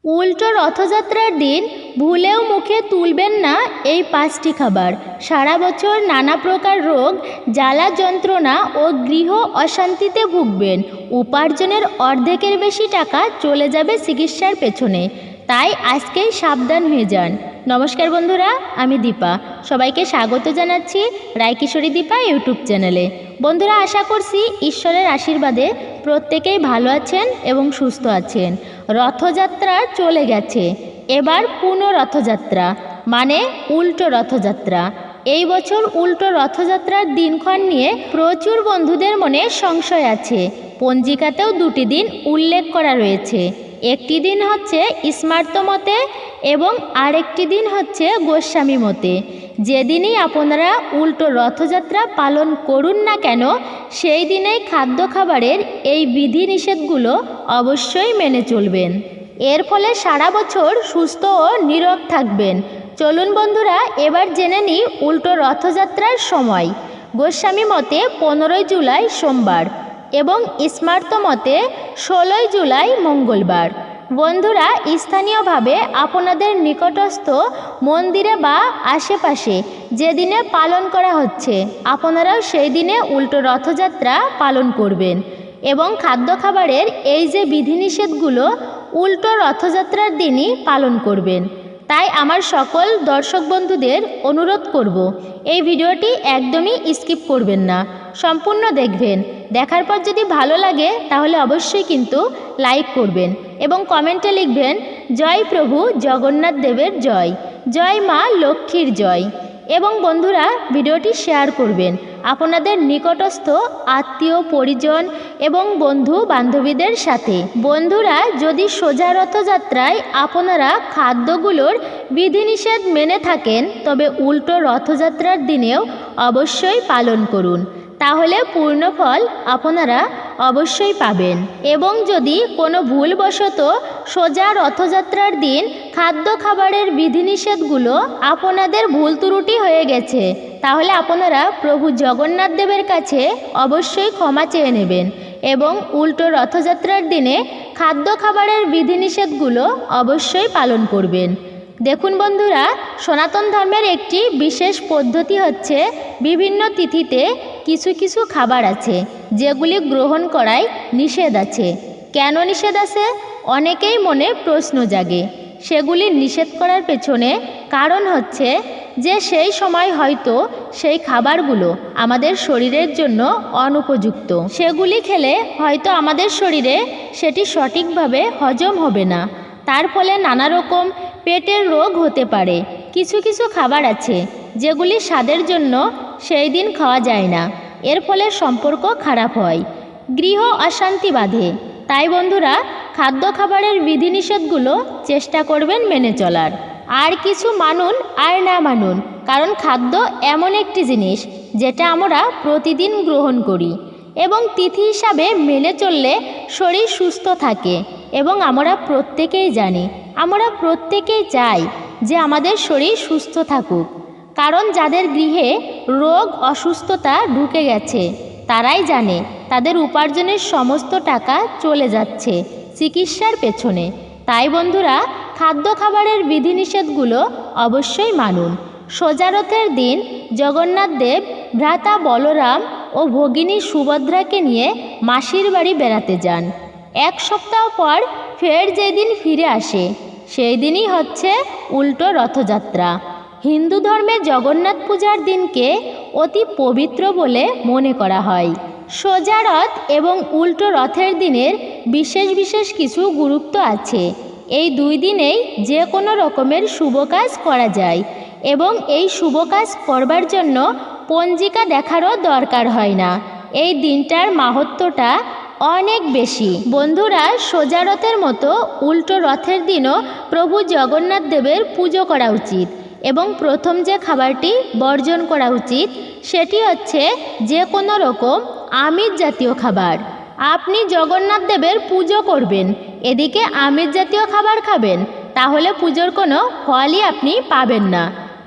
উল্টো রথযাত্রার দিন ভুলেও মুখে তুলবেন না এই 5টি খাবার। সারা বছর নানা প্রকার রোগ, জ্বালা যন্ত্রণা ও গৃহ অশান্তিতে ভুগবেন। উপার্জনের অর্ধেকের বেশি টাকা চলে যাবে চিকিৎসার পেছনে। তাই আজকেই সাবধান হয়ে যান। নমস্কার বন্ধুরা, আমি দীপা। সবাইকে স্বাগত জানাচ্ছি রায়কিশোরী দীপা ইউটিউব চ্যানেলে। বন্ধুরা, আশা করছি ঈশ্বরের আশীর্বাদে প্রত্যেকেই ভালো আছেন এবং সুস্থ আছেন। রথযাত্রা চলে গেছে, এবার পুনঃ রথযাত্রা মানে উল্টো রথযাত্রা। এই বছর উল্টো রথযাত্রার দিনক্ষণ নিয়ে প্রচুর বন্ধুদের মনে সংশয় আছে। পঞ্জিকাতেও 2টি দিন উল্লেখ করা রয়েছে। একটি দিন হচ্ছে স্মার্ত মতে এবং আরেকটি দিন হচ্ছে গোস্বামী মতে। যেদিনই আপনারা উল্টো রথযাত্রা পালন করুন না কেন, সেই দিনেই খাদ্য খাবারের এই বিধিনিষেধগুলো অবশ্যই মেনে চলবেন। এর ফলে সারা বছর সুস্থ ও নীরোগ থাকবেন। চলুন বন্ধুরা, এবার জেনে নিই উল্টো রথযাত্রার সময়। গোস্বামী মতে 15 জুলাই সোমবার এবং স্মার্ত মতে 16 জুলাই মঙ্গলবার। বন্ধুরা, স্থানীয়ভাবে আপনাদের নিকটস্থ মন্দিরে বা আশেপাশে যেদিনে পালন করা হচ্ছে, আপনারাও সেই দিনে উল্টো রথযাত্রা পালন করবেন এবং খাদ্য খাবারের এই যে বিধিনিষেধগুলো উল্টো রথযাত্রার দিনই পালন করবেন। তাই আমার সকল দর্শক বন্ধুদের অনুরোধ করব, এই ভিডিওটি একদমই স্কিপ করবেন না, সম্পূর্ণ দেখবেন। দেখার পর যদি ভালো লাগে তাহলে অবশ্যই কিন্তু লাইক করবেন এবং কমেন্টে লিখবেন জয় প্রভু জগন্নাথ দেবের জয়, জয় মা লক্ষ্মীর জয়। এবং বন্ধুরা, ভিডিওটি শেয়ার করবেন আপনাদের নিকটস্থ আত্মীয় পরিজন এবং বন্ধু বান্ধবীদের সাথে। বন্ধুরা, যদি সোজা রথযাত্রায় আপনারা খাদ্যগুলোর বিধিনিষেধ মেনে থাকেন, তবে উল্টো রথযাত্রার দিনেও অবশ্যই পালন করুন, তাহলে পূর্ণ ফল আপনারা অবশ্যই পাবেন। এবং যদি কোনো ভুলবশত সোজা রথযাত্রার দিন খাদ্য খাবারের বিধিনিষেধগুলো আপনাদের ভুল ত্রুটি হয়ে গেছে, তাহলে আপনারা প্রভু জগন্নাথ দেবের কাছে অবশ্যই ক্ষমা চেয়ে নেবেন এবং উল্টো রথযাত্রার দিনে খাদ্য খাবারের বিধিনিষেধগুলো অবশ্যই পালন করবেন। দেখুন বন্ধুরা, সনাতন ধর্মের একটি বিশেষ পদ্ধতি হচ্ছে বিভিন্ন তিথিতে কিছু কিছু খাবার আছে যেগুলি গ্রহণ করায় নিষেধ আছে। কেন নিষেধ আছে? অনেকেই মনে প্রশ্ন জাগে। সেগুলি নিষেধ করার পেছনে কারণ হচ্ছে যে সেই সময় হয়তো সেই খাবারগুলো আমাদের শরীরের জন্য অনুপযুক্ত। সেগুলি খেলে হয়তো আমাদের শরীরে সেটি সঠিকভাবে হজম হবে না, তার ফলে নানা রকম পেটের রোগ হতে পারে। কিছু কিছু খাবার আছে যেগুলি স্বাদের জন্য সেই দিন খাওয়া যায় না, এর ফলে সম্পর্ক খারাপ হয়, গৃহ অশান্তি বাঁধে। তাই বন্ধুরা, খাদ্য খাবারের বিধিনিষেধগুলো চেষ্টা করবেন মেনে চলার। আর কিছু মানুন আর না মানুন, কারণ খাদ্য এমন একটি জিনিস যেটা আমরা প্রতিদিন গ্রহণ করি এবং তিথি হিসাবে মেনে চললে শরীর সুস্থ থাকে। এবং আমরা প্রত্যেকেই জানি, আমরা প্রত্যেকেই চাই যে আমাদের শরীর সুস্থ থাকুক, কারণ যাদের গৃহে রোগ অসুস্থতা ঢুকে গেছে তারাই জানে তাদের উপার্জনের সমস্ত টাকা চলে যাচ্ছে চিকিৎসার পেছনে। তাই বন্ধুরা, খাদ্য খাবারের বিধিনিষেধগুলো অবশ্যই মানুন। সোজা রথের দিন জগন্নাথ দেব ভ্রাতা বলরাম ও ভগিনী সুভদ্রাকে নিয়ে মাসির বাড়ি বেড়াতে যান। 1 সপ্তাহ পর ফের যেদিন ফিরে আসে সেই দিনই হচ্ছে উল্টো রথযাত্রা। হিন্দু ধর্মে জগন্নাথ পূজার দিনকে অতি পবিত্র বলে মনে করা হয়। সোজা রথ এবং উল্টো রথের দিনের বিশেষ বিশেষ কিছু গুরুত্ব আছে। এই 2 দিনেই যে কোনো রকমের শুভ কাজ করা যায় এবং এই শুভ কাজ করবার জন্য পঞ্জিকা দেখারও দরকার হয় না। এই দিনটার মাহাত্ম্যটা অনেক বেশি। বন্ধুরা, সোজা রথের মতো উল্টো রথের দিনও প্রভু জগন্নাথ দেবের পুজো করা উচিত এবং প্রথম যে খাবারটি বর্জন করা উচিত সেটি হচ্ছে যে কোনো রকম আমিষ জাতীয় খাবার। আপনি জগন্নাথ দেবের পুজো করবেন, এদিকে আমিষ জাতীয় খাবার খাবেন, তাহলে পুজোর কোনো ফলই আপনি পাবেন না।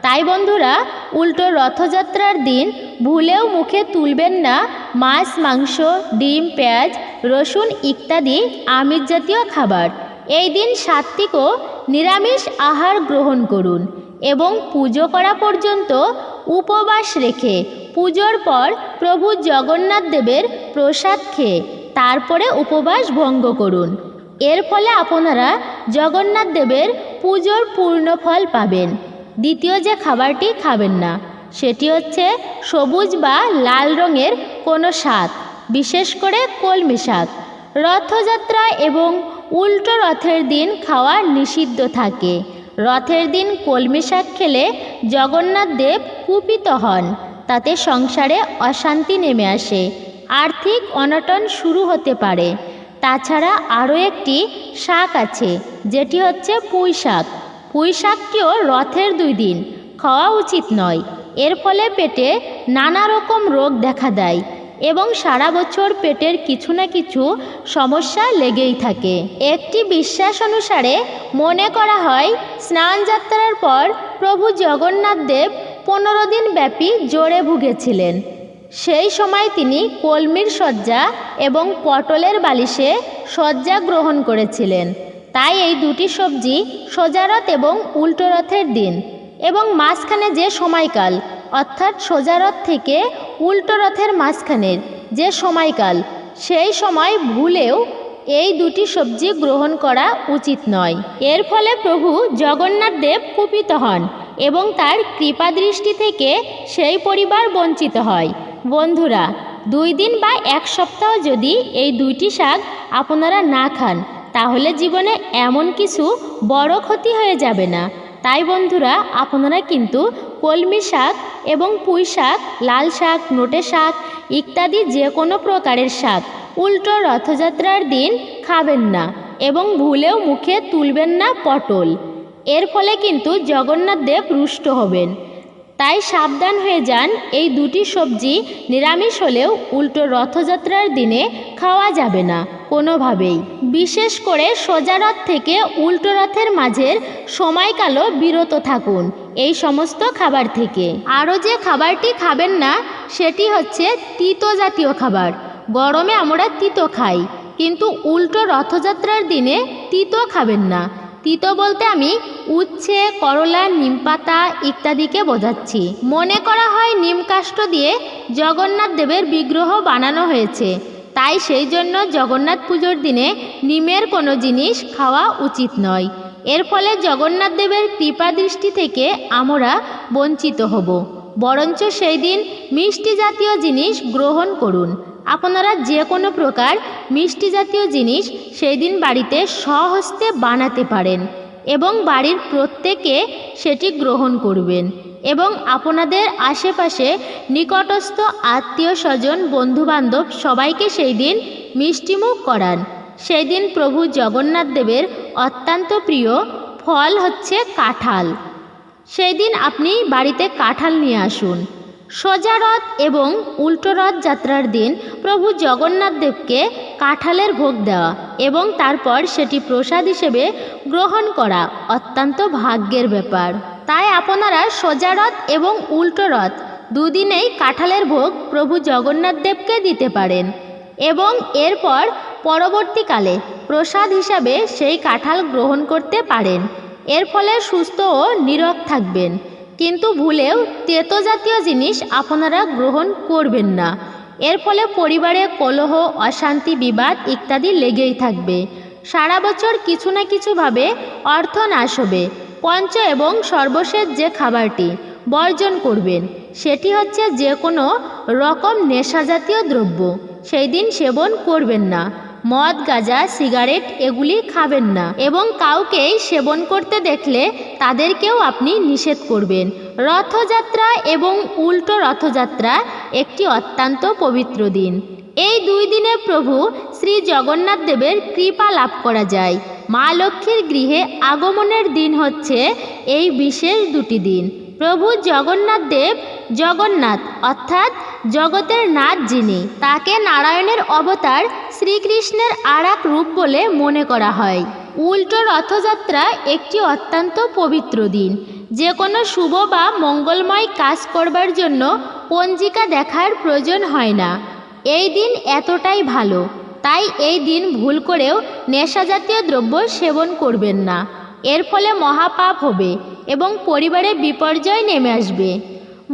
তাই বন্ধুরা, উল্টো রথযাত্রার দিন ভুলেও মুখে তুলবেন না মাছ, মাংস, ডিম, পেঁয়াজ, রসুন ইত্যাদি আমিষ জাতীয় খাবার। এই দিন সাত্ত্বিক ও নিরামিষ আহার গ্রহণ করুন এবং পুজো করা পর্যন্ত উপবাস রেখে পুজোর পর প্রভু জগন্নাথ দেবের প্রসাদ খেয়ে তারপরে উপবাস ভঙ্গ করুন। এর ফলে আপনারা জগন্নাথ দেবের পুজোর পূর্ণ ফল পাবেন। দ্বিতীয় যে খাবারটি খাবেন না সেটি হচ্ছে সবুজ বা লাল রঙের কোনো শাক, বিশেষ করে কলমি শাক। রথযাত্রা এবং উল্টো রথের দিন খাওয়া নিষিদ্ধ থাকে। রথের দিন কলমি শাক খেলে জগন্নাথ দেব কুপিত হন, তাতে সংসারে অশান্তি নেমে আসে, আর্থিক অনটন শুরু হতে পারে। তাছাড়া আরও একটি শাক আছে যেটি হচ্ছে পুঁই শাক। পুঁই শাকটিও রথের 2 দিন খাওয়া উচিত নয়। এর ফলে পেটে নানা রকম রোগ দেখা দেয় এবং সারা বছর পেটের কিছু না কিছু সমস্যা লেগেই থাকে। একটি বিশ্বাস অনুসারে মনে করা হয় স্নান যাত্রার পর প্রভু জগন্নাথ দেব 15 দিন ব্যাপী জ্বরে ভুগেছিলেন। সেই সময় তিনি কলমির শয্যা এবং পটলের বালিশে শয্যা গ্রহণ করেছিলেন। তাই এই দুটি সবজি সোজা রথ এবং উল্টো রথের দিন এবং মাঝখানে যে সময়কাল, অর্থাৎ সোজা রথ থেকে উল্টো রথের মাঝখানের যে সময়কাল, সেই সময় ভুলেও এই দুটি সবজি গ্রহণ করা উচিত নয়। এর ফলে প্রভু জগন্নাথ দেব কুপিত হন এবং তার কৃপা দৃষ্টি থেকে সেই পরিবার বঞ্চিত হয়। বন্ধুরা, 2 দিন বা 1 সপ্তাহ যদি এই দুইটি শাক আপনারা না খান তাহলে জীবনে এমন কিছু বড় ক্ষতি হয়ে যাবে না। তাই বন্ধুরা, আপনারা কিন্তু কলমি শাক এবং পুঁই শাক, লাল শাক, নোটে শাক ইত্যাদি যে কোনো প্রকারের শাক উল্টো রথযাত্রার দিন খাবেন না এবং ভুলেও মুখে তুলবেন না পটল। এর ফলে কিন্তু জগন্নাথ দেব রুষ্ট হবেন। তাই সাবধান হয়ে যান। এই দুটি সবজি নিরামিষ হলেও উল্টো রথযাত্রার দিনে খাওয়া যাবে না কোনোভাবেই। বিশেষ করে সোজা রথ থেকে উল্টো রথের মাঝের সময়কালও বিরত থাকুন এই সমস্ত খাবার থেকে। আরও যে খাবারটি খাবেন না সেটি হচ্ছে তিতো জাতীয় খাবার। গরমে আমরা তিতো খাই, কিন্তু উল্টো রথযাত্রার দিনে তিতো খাবেন না। তিতো বলতে আমি উচ্ছে, করলা, নিমপাতা ইত্যাদিকে বোঝাচ্ছি। মনে করা হয় নিম কাষ্ঠ দিয়ে জগন্নাথ দেবের বিগ্রহ বানানো হয়েছে, তাই সেই জন্য জগন্নাথ পুজোর দিনে নিমের কোনো জিনিস খাওয়া উচিত নয়। এর ফলে জগন্নাথ দেবের কৃপা দৃষ্টি থেকে আমরা বঞ্চিত হব। বরঞ্চ সেই দিন মিষ্টি জাতীয় জিনিস গ্রহণ করুন। আপনারা যে কোনো প্রকার মিষ্টি জাতীয় জিনিস সেই দিন বাড়িতে স্বহস্তে বানাতে পারেন এবং বাড়ির প্রত্যেকে সেটি গ্রহণ করবেন এবং আপনাদের আশেপাশে নিকটস্থ আত্মীয় স্বজন, বন্ধুবান্ধব সবাইকে সেই দিন মিষ্টিমুখ করান। সেই দিন প্রভু জগন্নাথ দেবের অত্যন্ত প্রিয় ফল হচ্ছে কাঁঠাল। সেই দিন আপনি বাড়িতে কাঁঠাল নিয়ে আসুন। সোজা রথ এবং উল্টো রথ যাত্রার দিন প্রভু জগন্নাথ দেবকে কাঁঠালের ভোগ দেওয়া এবং তারপর সেটি প্রসাদ হিসেবে গ্রহণ করা অত্যন্ত ভাগ্যের ব্যাপার। তাই আপনারা সোজা রথ এবং উল্টো রথ 2 দিনেই কাঁঠালের ভোগ প্রভু জগন্নাথ দেবকে দিতে পারেন এবং এরপর পরবর্তীকালে প্রসাদ হিসাবে সেই কাঁঠাল গ্রহণ করতে পারেন। এর ফলে সুস্থ ও নীরোগ থাকবেন, কিন্তু ভুলেও তেতো জাতীয় জিনিস আপনারা গ্রহণ করবেন না। এর ফলে পরিবারে কলহ, অশান্তি, বিবাদ ইত্যাদি লেগেই থাকবে। সারা বছর কিছু না কিছুভাবে অর্থ নাশ হবে। পঞ্চ এবং সর্বশেষ যে খাবারটি বর্জন করবেন সেটি হচ্ছে যে কোনো রকম নেশা জাতীয় দ্রব্য সেই দিন সেবন করবেন না। মদ, গাঁজা, সিগারেট এগুলি খাবেন না এবং কাউকেই সেবন করতে দেখলে তাদেরকেও আপনি নিষেধ করবেন। রথযাত্রা এবং উল্টো রথযাত্রা একটি অত্যন্ত পবিত্র দিন। এই 2 দিনে প্রভু শ্রী জগন্নাথ দেবের কৃপা লাভ করা যায়। মা লক্ষ্মীর গৃহে আগমনের দিন হচ্ছে এই বিশেষ 2টি দিন। প্রভু জগন্নাথ দেব জগন্নাথ অর্থাৎ জগতের নাথ যিনি, তাকে নারায়ণের অবতার শ্রীকৃষ্ণের আরেক রূপ বলে মনে করা হয়। উল্টো রথযাত্রা একটি অত্যন্ত পবিত্র দিন। যে কোনো শুভ বা মঙ্গলময় কাজ করবার জন্য পঞ্জিকা দেখার প্রয়োজন হয় না। এই দিন এতটাই ভালো, তাই এই দিন ভুল করেও নেশা জাতীয় দ্রব্য সেবন করবেন না। এর ফলে মহাপাপ হবে এবং পরিবারে বিপর্যয় নেমে আসবে।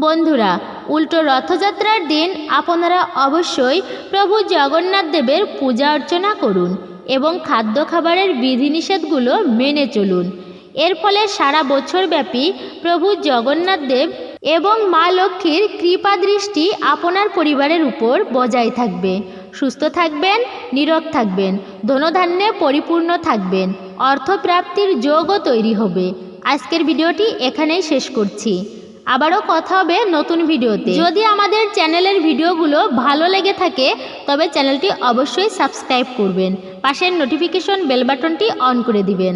বন্ধুরা, উল্টো রথযাত্রার দিন আপনারা অবশ্যই প্রভু জগন্নাথ দেবের পূজা অর্চনা করুন এবং খাদ্য খাবারের বিধিনিষেধগুলো মেনে চলুন। এর ফলে সারা বছরব্যাপী প্রভু জগন্নাথ দেব এবং মা লক্ষ্মীর কৃপা দৃষ্টি আপনার পরিবারের উপর বজায় থাকবে। সুস্থ থাকবেন, নীরোগ থাকবেন, ধনধান্যে পরিপূর্ণ থাকবেন, অর্থপ্রাপ্তির যোগও তৈরি হবে। আজকের ভিডিওটি এখানেই শেষ করছি। আবারও কথা হবে নতুন ভিডিওতে। যদি আমাদের চ্যানেলের ভিডিওগুলো ভালো লেগে থাকে তবে চ্যানেলটি অবশ্যই সাবস্ক্রাইব করবেন, পাশের নোটিফিকেশন বেল বাটনটি অন করে দিবেন।